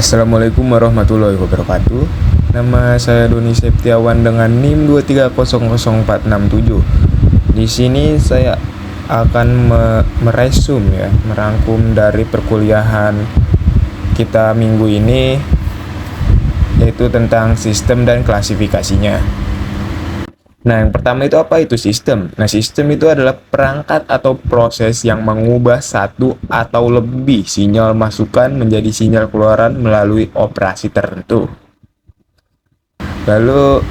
Assalamualaikum warahmatullahi wabarakatuh. Nama saya Doni Septiawan dengan NIM 2300467. Di sini saya akan merangkum dari perkuliahan kita minggu ini, yaitu tentang sistem dan klasifikasinya. Nah, yang pertama itu apa itu sistem? Nah, sistem itu adalah perangkat atau proses yang mengubah satu atau lebih sinyal masukan menjadi sinyal keluaran melalui operasi tertentu. Lalu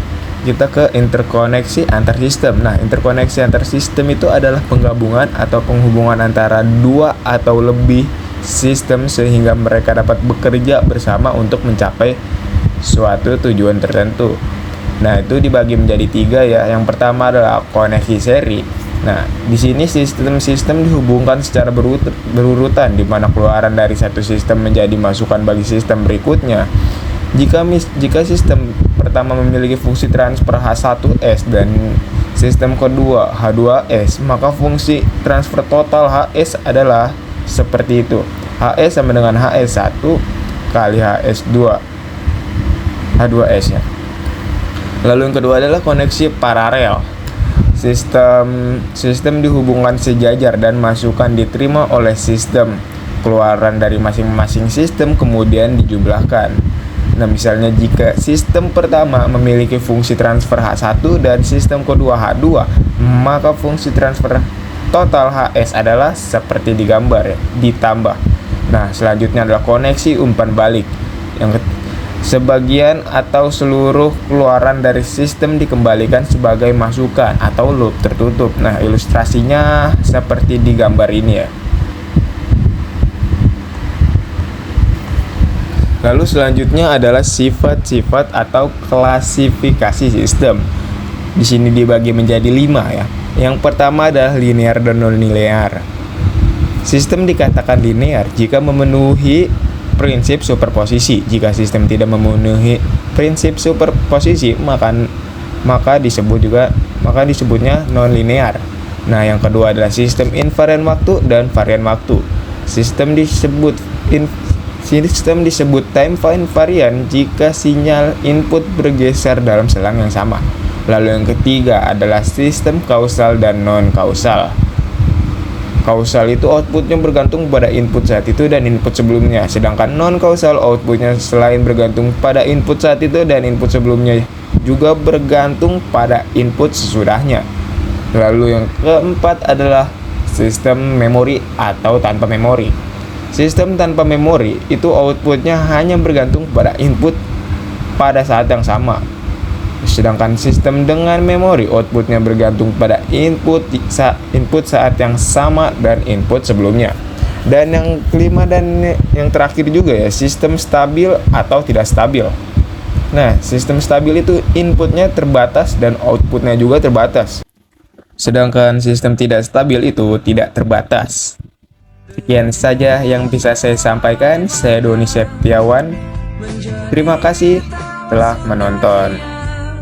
kita ke interkoneksi antar sistem. Nah, interkoneksi antar sistem itu adalah penggabungan atau penghubungan antara dua atau lebih sistem sehingga mereka dapat bekerja bersama untuk mencapai suatu tujuan tertentu. Nah, itu dibagi menjadi tiga ya. Yang pertama adalah koneksi seri. Nah, di sini sistem-sistem dihubungkan secara berurutan, di mana keluaran dari satu sistem menjadi masukan bagi sistem berikutnya. Jika sistem pertama memiliki fungsi transfer H1S dan sistem kedua H2S, maka fungsi transfer total HS adalah seperti itu. HS sama dengan HS1 kali HS2 H2S ya. Lalu yang kedua adalah koneksi paralel. Sistem dihubungkan sejajar dan masukan diterima oleh sistem. Keluaran dari masing-masing sistem kemudian dijumlahkan. Nah, misalnya jika sistem pertama memiliki fungsi transfer H1 dan sistem kedua H2, maka fungsi transfer total HS adalah seperti digambar ya, ditambah. Nah, selanjutnya adalah koneksi umpan balik. Sebagian atau seluruh keluaran dari sistem dikembalikan sebagai masukan atau loop tertutup. Nah, ilustrasinya seperti di gambar ini ya. Lalu selanjutnya adalah sifat-sifat atau klasifikasi sistem. Di sini dibagi menjadi 5 ya. Yang pertama adalah linear dan non-linear. Sistem dikatakan linear jika memenuhi prinsip superposisi. Jika sistem tidak memenuhi prinsip superposisi, maka disebutnya non-linear. Nah, yang kedua adalah sistem invarian waktu dan varian waktu. Sistem disebut time invarian jika sinyal input bergeser dalam selang yang sama. Lalu yang ketiga adalah sistem kausal dan non-kausal. Kausal itu outputnya bergantung pada input saat itu dan input sebelumnya, sedangkan non-kausal outputnya selain bergantung pada input saat itu dan input sebelumnya juga bergantung pada input sesudahnya. Lalu yang keempat adalah sistem memori atau tanpa memori. Sistem tanpa memori itu outputnya hanya bergantung pada input pada saat yang sama. Sedangkan sistem dengan memori outputnya bergantung pada input saat yang sama dan input sebelumnya. Dan yang kelima dan yang terakhir juga ya, sistem stabil atau tidak stabil. Nah, sistem stabil itu inputnya terbatas dan outputnya juga terbatas. Sedangkan sistem tidak stabil itu tidak terbatas. Sekian saja yang bisa saya sampaikan. Saya Doni Septiawan. Terima kasih telah menonton.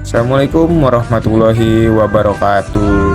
Assalamualaikum warahmatullahi wabarakatuh.